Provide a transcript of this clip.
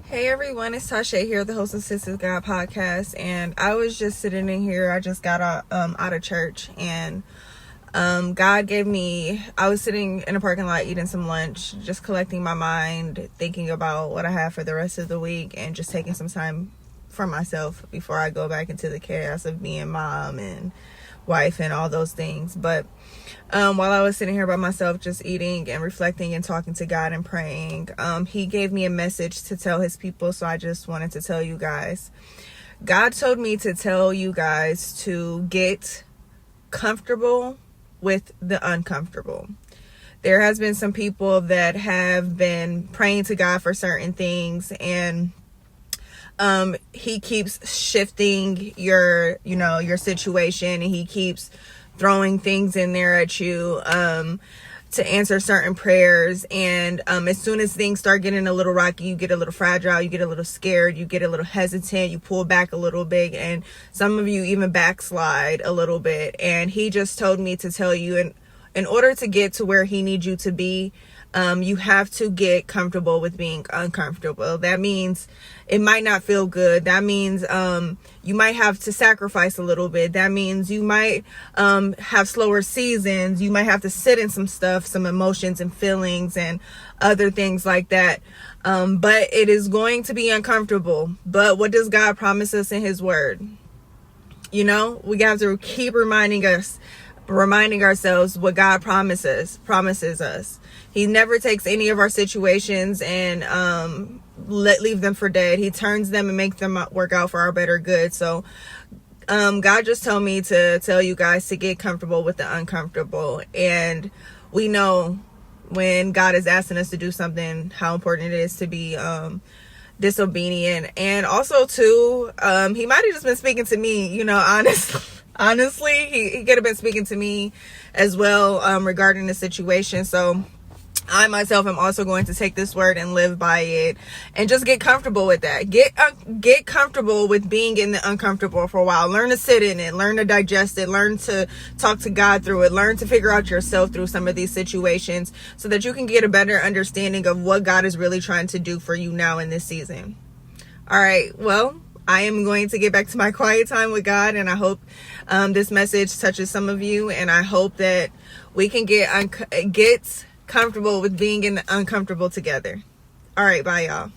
Hey everyone, it's Tasha here, the host of Sisters God podcast, and I was just sitting in here. I just got out of church, and God gave me. I was sitting in a parking lot eating some lunch, just collecting my mind, thinking about what I have for the rest of the week, and just taking some time for myself before I go back into the chaos of being mom and wife and all those things. But while I was sitting here by myself just eating and reflecting and talking to God and praying, he gave me a message to tell his people. So I just wanted to tell you guys. God told me to tell you guys to get comfortable with the uncomfortable. There has been some people that have been praying to God for certain things, and he keeps shifting your situation, and he keeps throwing things in there at you to answer certain prayers. And as soon as things start getting a little rocky, you get a little fragile, you get a little scared, you get a little hesitant, you pull back a little bit, and some of you even backslide a little bit. And he just told me to tell you, in order to get to where he needs you to be, you have to get comfortable with being uncomfortable. That means it might not feel good. That means you might have to sacrifice a little bit. That means you might have slower seasons. You might have to sit in some stuff, some emotions and feelings and other things like that. But it is going to be uncomfortable. But what does God promise us in his word? We have to keep reminding ourselves what God promises us. He never takes any of our situations and leave them for dead. He turns them and makes them work out for our better good. So God just told me to tell you guys to get comfortable with the uncomfortable. And we know when God is asking us to do something, how important it is to be disobedient. And also too, he might have just been speaking to me, honestly, he could have been speaking to me as well regarding the situation. So I myself am also going to take this word and live by it, and just get comfortable with that. Get comfortable with being in the uncomfortable for a while. Learn to sit in it, learn to digest it, learn to talk to God through it, learn to figure out yourself through some of these situations so that you can get a better understanding of what God is really trying to do for you now in this season. All right, well, I am going to get back to my quiet time with God, and I hope this message touches some of you, and I hope that we can get comfortable with being in the uncomfortable together. All right, bye y'all.